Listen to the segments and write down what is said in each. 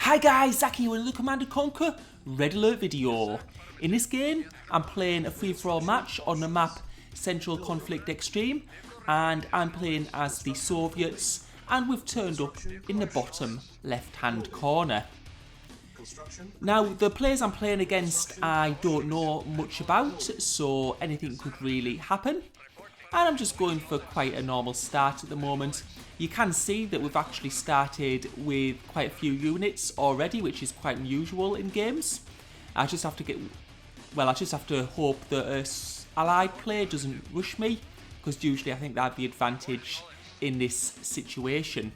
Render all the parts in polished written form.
Hi guys, Zach here with another Command & Conquer Red Alert video. In this game, I'm playing a free-for-all match on the map Central Conflict Extreme, and I'm playing as the Soviets, and we've turned up in the bottom left-hand corner. Now, the players I'm playing against I don't know much about, so anything could really happen. And I'm just going for quite a normal start at the moment. You can see that we've actually started with quite a few units already, which is quite unusual in games. I just have to hope that an allied player doesn't rush me, because usually I think they have the advantage in this situation.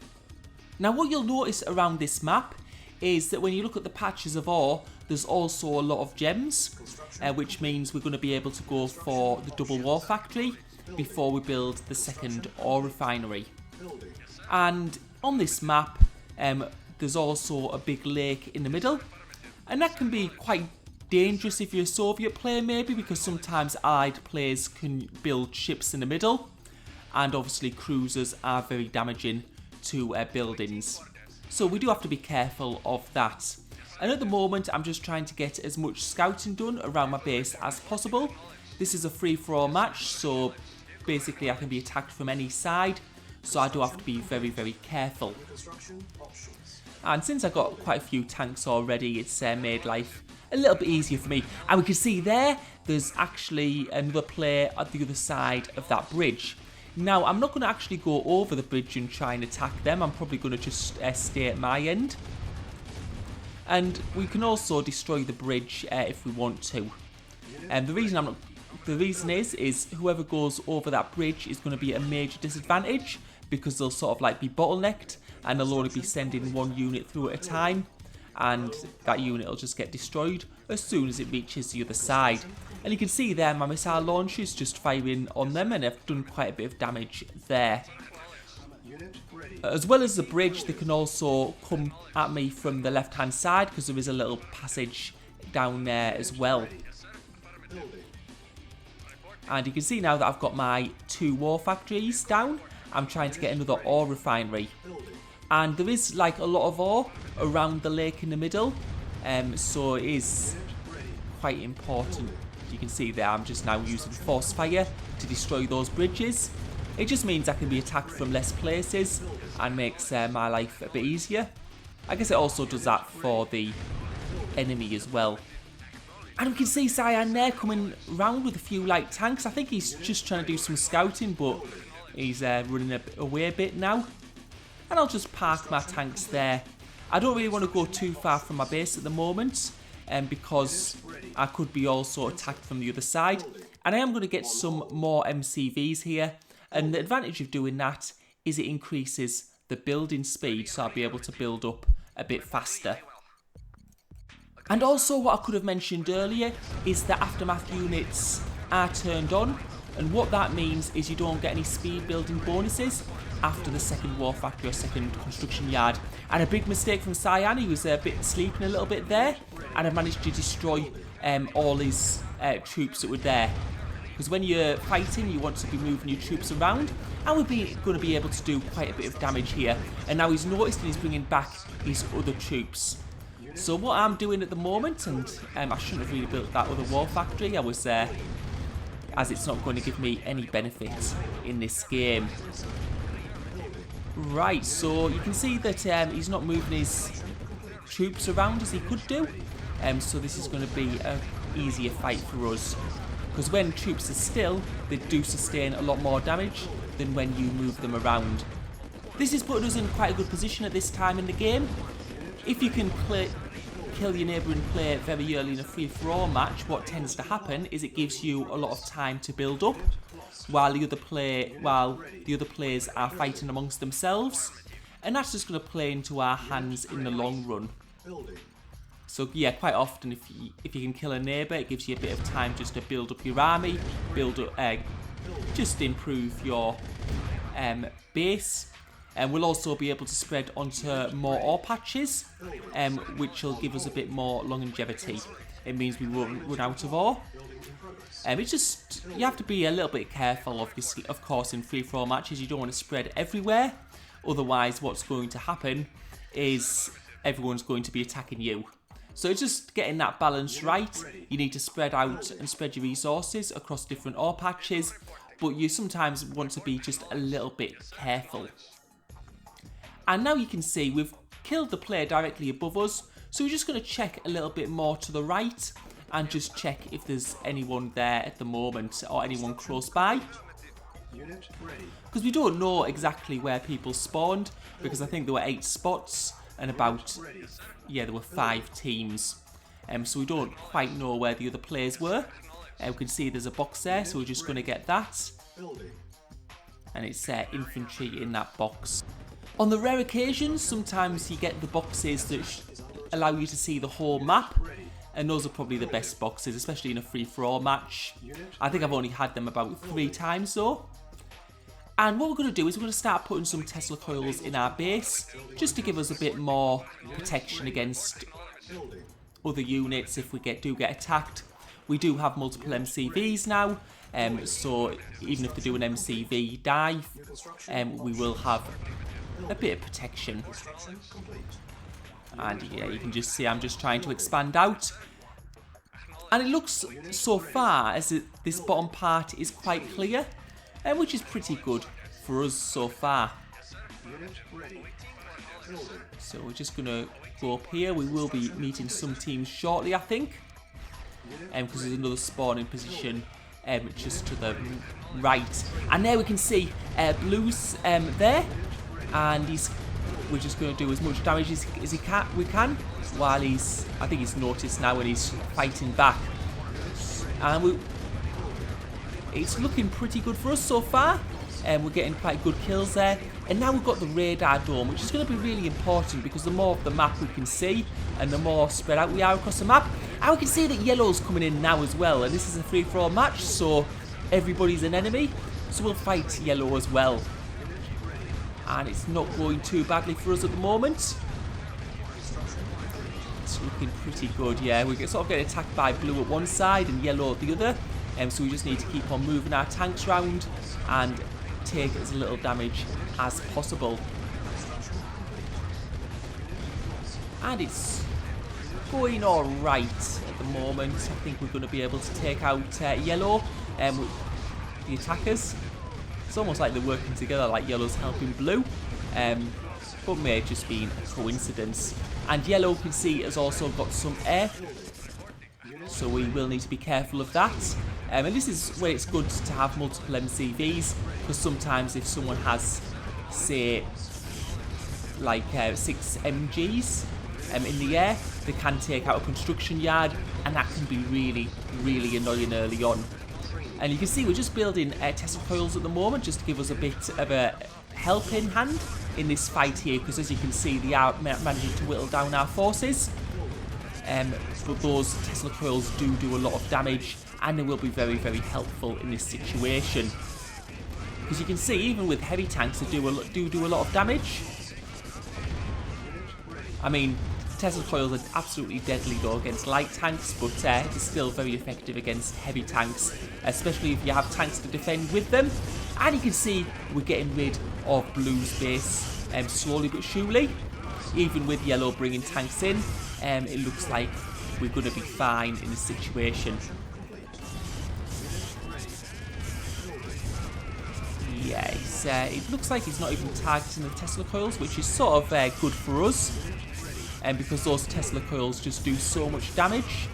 Now, what you'll notice around this map is that when you look at the patches of ore, there's also a lot of gems, which means we're going to be able to go for the double war factory before we build the second ore refinery. And on this map, there's also a big lake in the middle, and that can be quite dangerous if you're a Soviet player maybe, because sometimes allied players can build ships in the middle, and obviously cruisers are very damaging to buildings. So we do have to be careful of that. And at the moment I'm just trying to get as much scouting done around my base as possible. This is a free-for-all match, so basically I can be attacked from any side, so I do have to be very, very careful. And since I got quite a few tanks already, it's made life a little bit easier for me. And we can see there's actually another player at the other side of that bridge. Now, I'm not going to actually go over the bridge and try and attack them. I'm probably going to just stay at my end. And we can also destroy the bridge if we want to. And the reason is whoever goes over that bridge is going to be at a major disadvantage, because they'll sort of like be bottlenecked and they'll only be sending one unit through at a time, and that unit will just get destroyed as soon as it reaches the other side. And you can see there my missile launchers just firing on them, and I've done quite a bit of damage there. As well as the bridge, they can also come at me from the left hand side, because there is a little passage down there as well. And you can see now that I've got my 2 war factories down, I'm trying to get another ore refinery. And there is like a lot of ore around the lake in the middle, so it is quite important. You can see there I'm just now using force fire to destroy those bridges. It just means I can be attacked from less places and makes my life a bit easier. I guess it also does that for the enemy as well. And we can see Cyan there coming round with a few light tanks. I think he's just trying to do some scouting, but he's running away a bit now. And I'll just park my tanks there. I don't really want to go too far from my base at the moment, because I could be also attacked from the other side. And I am going to get some more MCVs here. And the advantage of doing that is it increases the building speed, so I'll be able to build up a bit faster. And also, what I could have mentioned earlier is that aftermath units are turned on, and what that means is you don't get any speed building bonuses after the second war factory or second construction yard. And a big mistake from Cyan, he was a bit sleeping a little bit there, and I managed to destroy all his troops that were there. Because when you're fighting, you want to be moving your troops around, and we're going to be able to do quite a bit of damage here. And now he's noticed and he's bringing back his other troops. So what I'm doing at the moment, and I shouldn't have really built that other war factory, I was there, as it's not going to give me any benefit in this game. Right, so you can see that he's not moving his troops around as he could do, so this is going to be an easier fight for us. Because when troops are still, they do sustain a lot more damage than when you move them around. This is putting us in quite a good position at this time in the game. If you can kill your neighbouring player very early in a free-for-all match, what tends to happen is it gives you a lot of time to build up while the other players are fighting amongst themselves, and that's just going to play into our hands in the long run. So yeah, quite often if you can kill a neighbour, it gives you a bit of time just to build up your army, just improve your base. And we'll also be able to spread onto more ore patches, which will give us a bit more longevity. It means we won't run out of ore. It's just, you have to be a little bit careful, obviously, of course, in free-for-all matches. You don't want to spread everywhere. Otherwise, what's going to happen is everyone's going to be attacking you. So it's just getting that balance right. You need to spread out and spread your resources across different ore patches, but you sometimes want to be just a little bit careful. And now you can see we've killed the player directly above us, so we're just going to check a little bit more to the right and just check if there's anyone there at the moment or anyone close by. Because we don't know exactly where people spawned, because I think there were 8 spots and about, yeah, there were 5 teams. So we don't quite know where the other players were. We can see there's a box there, so we're just going to get that. And it's infantry in that box. On the rare occasions, sometimes you get the boxes that allow you to see the whole map. And those are probably the best boxes, especially in a free-for-all match. I think I've only had them about 3 times though. And what we're going to do is we're going to start putting some Tesla coils in our base, just to give us a bit more protection against other units if we do get attacked. We do have multiple MCVs now, so even if they do an MCV dive, we will have a bit of protection. And yeah, you can just see I'm just trying to expand out. And it looks so far as this bottom part is quite clear, which is pretty good for us so far. So we're just going to go up here. We will be meeting some teams shortly, I think, because there's another spawning position just to the right. And there we can see Blue's there, and we're just going to do as much damage as we can while I think he's noticed now and he's fighting back. And it's looking pretty good for us so far. We're getting quite good kills there. And now we've got the radar dome, which is going to be really important because the more of the map we can see and the more spread out we are across the map. And we can see that yellow's coming in now as well. And this is a free-for-all match, so everybody's an enemy. So we'll fight yellow as well. And it's not going too badly for us at the moment. It's looking pretty good, yeah. We sort of get attacked by blue at one side and yellow at the other. So we just need to keep on moving our tanks around and take as little damage as possible. And it's going alright at the moment. I think we're going to be able to take out yellow, the attackers. It's almost like they're working together, like yellow's helping blue, but may have just been a coincidence. And yellow, can see, has also got some air, so we will need to be careful of that. And this is where it's good to have multiple MCVs, because sometimes if someone has, say, like 6 MGs in the air, they can take out a construction yard, and that can be really, really annoying early on. And you can see we're just building Tesla coils at the moment, just to give us a bit of a helping hand in this fight here, because as you can see, they are managing to whittle down our forces. But those Tesla coils do a lot of damage, and they will be very, very helpful in this situation. Because you can see, even with heavy tanks, they do a lot of damage. I mean, Tesla coils are absolutely deadly though against light tanks, but it's still very effective against heavy tanks, especially if you have tanks to defend with them. And you can see we're getting rid of blue's base slowly but surely. Even with yellow bringing tanks in, it looks like we're going to be fine in this situation. Yes, it looks like he's not even targeting the Tesla coils, which is sort of good for us. Because those Tesla coils just do so much damage.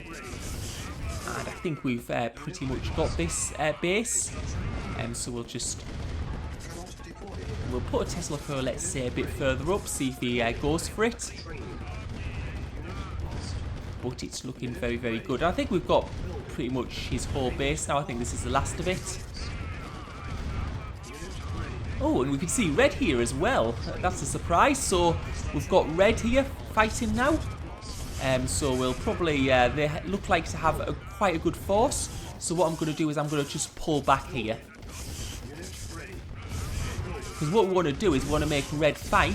And I think we've pretty much got this base. So we'll put a Tesla coil, let's say, a bit further up, see if he goes for it. But it's looking very, very good. I think we've got pretty much his whole base now. I think this is the last of it. Oh, and we can see red here as well. That's a surprise. So we've got red here fighting now. So we'll probably, they look like to have quite a good force. So what I'm going to do is I'm going to just pull back here. Because what we want to do is we want to make red fight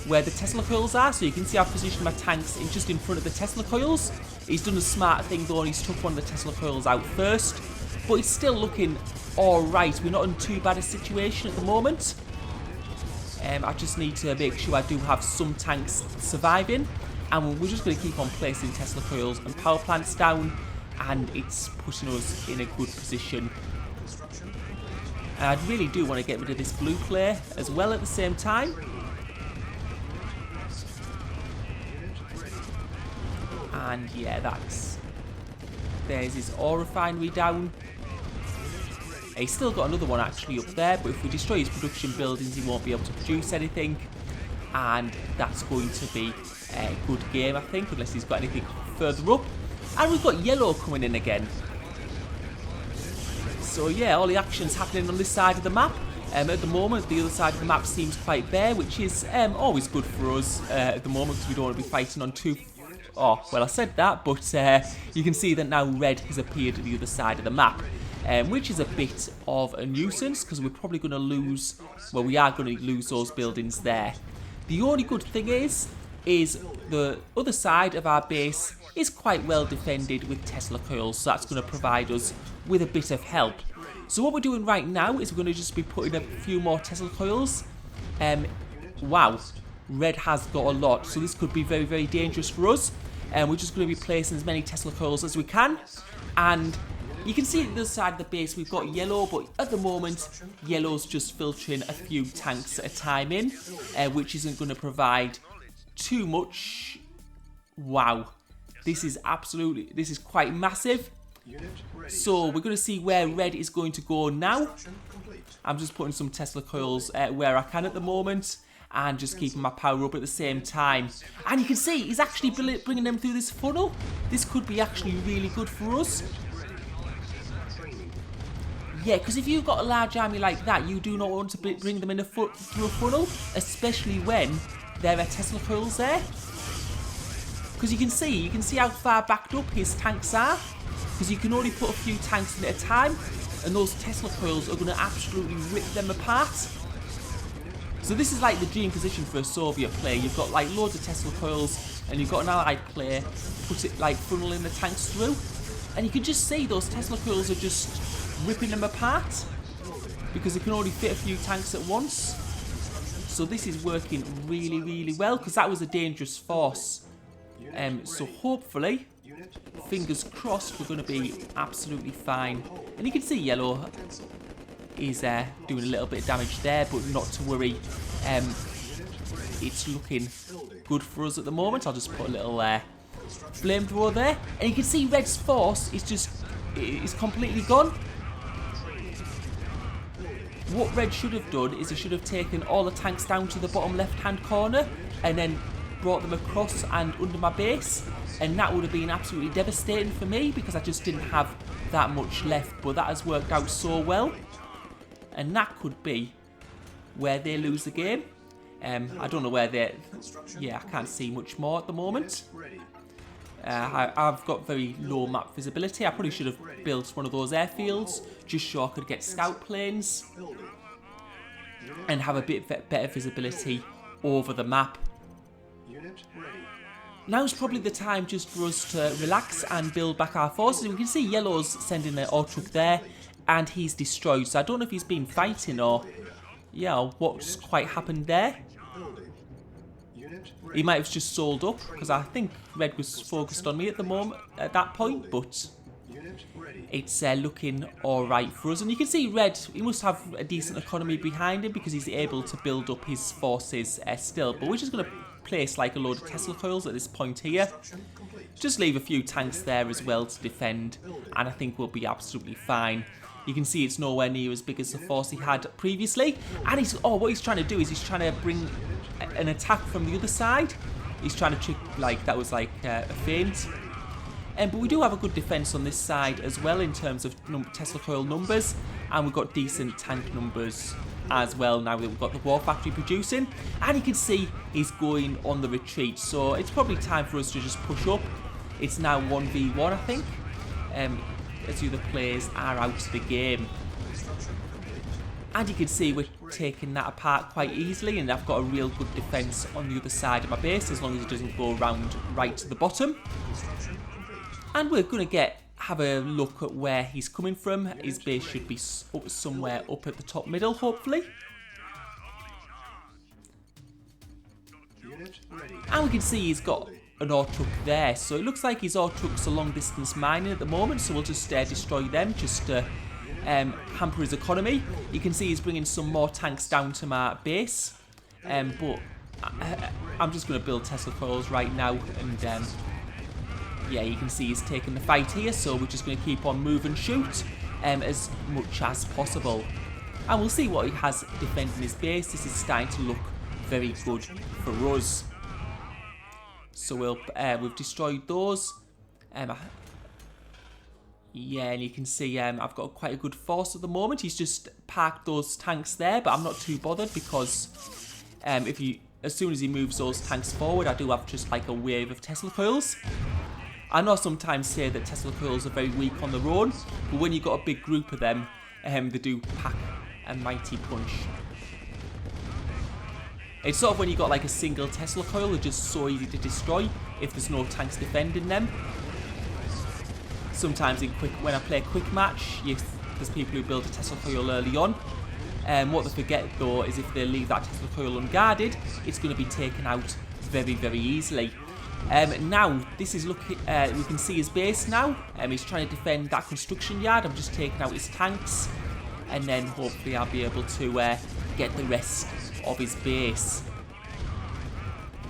where the Tesla coils are. So you can see I've positioned my tanks just in front of the Tesla coils. He's done a smart thing though, and he's took one of the Tesla coils out first. But it's still looking alright. We're not in too bad a situation at the moment. I just need to make sure I do have some tanks surviving, and we're just going to keep on placing Tesla coils and power plants down, and it's putting us in a good position. And I really do want to get rid of this blue player as well at the same time. And yeah, there's his ore refinery down. He's still got another one actually up there, but if we destroy his production buildings, he won't be able to produce anything. And that's going to be a good game, I think, unless he's got anything further up. And we've got yellow coming in again. So yeah, all the action's happening on this side of the map. At the moment, the other side of the map seems quite bare, which is always good for us at the moment, because we don't want to be fighting on two... Oh, well, I said that, but you can see that now red has appeared at the other side of the map. Which is a bit of a nuisance, because we're probably going to lose... Well, we are going to lose those buildings there. The only good thing is the other side of our base is quite well defended with Tesla coils, so that's going to provide us with a bit of help. So what we're doing right now is we're going to just be putting a few more Tesla coils. Wow, red has got a lot, so this could be very, very dangerous for us. We're just going to be placing as many Tesla coils as we can. And you can see at the other side of the base we've got yellow, but at the moment yellow's just filtering a few tanks at a time in, which isn't going to provide too much. Wow, this is quite massive. So we're going to see where red is going to go now. I'm just putting some Tesla coils where I can at the moment, and just keeping my power up at the same time. And you can see he's actually bringing them through this funnel. This could be actually really good for us. Yeah, because if you've got a large army like that, you do not want to bring them in through a funnel, especially when there are Tesla coils there. Because you can see how far backed up his tanks are. Because you can only put a few tanks in at a time, and those Tesla coils are going to absolutely rip them apart. So this is like the dream position for a Soviet player. You've got like loads of Tesla coils, and you've got an allied player put it like funneling the tanks through, and you can just see those Tesla coils are just ripping them apart because they can only fit a few tanks at once. So this is working really, really well, because that was a dangerous force. So hopefully, fingers crossed, we're going to be absolutely fine. And you can see yellow is doing a little bit of damage there, but not to worry. It's looking good for us at the moment. I'll just put a little flamethrower there, and you can see red's force is completely gone. What red should have done is he should have taken all the tanks down to the bottom left hand corner and then brought them across and under my base, and that would have been absolutely devastating for me because I just didn't have that much left. But that has worked out so well, and that could be where they lose the game. I don't know where they're... Yeah, I can't see much more at the moment. I've got very low map visibility. I probably should have built one of those airfields just so I could get scout planes and have a bit better visibility over the map. Now's probably the time just for us to relax and build back our forces. We can see yellow's sending an ore truck there, and he's destroyed. So I don't know if he's been fighting or what's quite happened there. He might have just sold up, because I think red was focused on me at the moment at that point, but it's looking alright for us. And you can see red, he must have a decent economy behind him because he's able to build up his forces still. But we're just going to place like a load of Tesla coils at this point here. Just leave a few tanks there as well to defend, and I think we'll be absolutely fine. You can see it's nowhere near as big as the force he had previously. And what he's trying to do is he's trying to bring an attack from the other side. He's trying to trick, like, that was like a feint. But we do have a good defense on this side as well in terms of Tesla coil numbers, and we've got decent tank numbers as well now that we've got the war factory producing. And you can see he's going on the retreat, so it's probably time for us to just push up. It's now 1v1, I think, as the other players are out of the game. And you can see we're taking that apart quite easily, and I've got a real good defence on the other side of my base as long as it doesn't go around right to the bottom. And we're going to have a look at where he's coming from. His base should be somewhere up at the top middle, hopefully. And we can see he's got an Autuk there. So it looks like his Autuks are long distance mining at the moment. So we'll just destroy them just to hamper his economy. You can see he's bringing some more tanks down to my base. But I'm just going to build Tesla coils right now. And yeah, you can see he's taking the fight here. So we're just going to keep on move and shoot as much as possible. And we'll see what he has defending his base. This is starting to look very good for us. So we've destroyed those. Yeah, and you can see I've got quite a good force at the moment. He's just parked those tanks there, but I'm not too bothered because as soon as he moves those tanks forward, I do have just like a wave of Tesla coils. I know sometimes say that Tesla coils are very weak on their own, but when you've got a big group of them, they do pack a mighty punch. It's sort of when you got like a single Tesla coil, they're just so easy to destroy if there's no tanks defending them. Sometimes when I play a quick match, there's people who build a Tesla coil early on. What they forget though is if they leave that Tesla coil unguarded, it's going to be taken out very, very easily. Now, this is looking, we can see his base now. He's trying to defend that construction yard. I'm just taking out his tanks. And then hopefully I'll be able to get the rest of his base.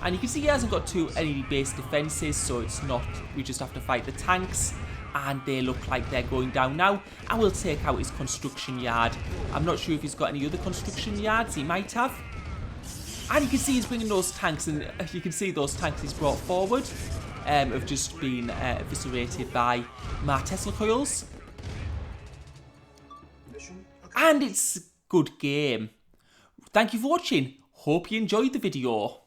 And you can see he hasn't got any base defences, so it's not, we just have to fight the tanks. And they look like they're going down now. I will take out his construction yard. I'm not sure if he's got any other construction yards. He might have. And you can see he's bringing those tanks, and you can see those tanks he's brought forward have just been eviscerated by my Tesla coils. And it's a good game. Thank you for watching. Hope you enjoyed the video.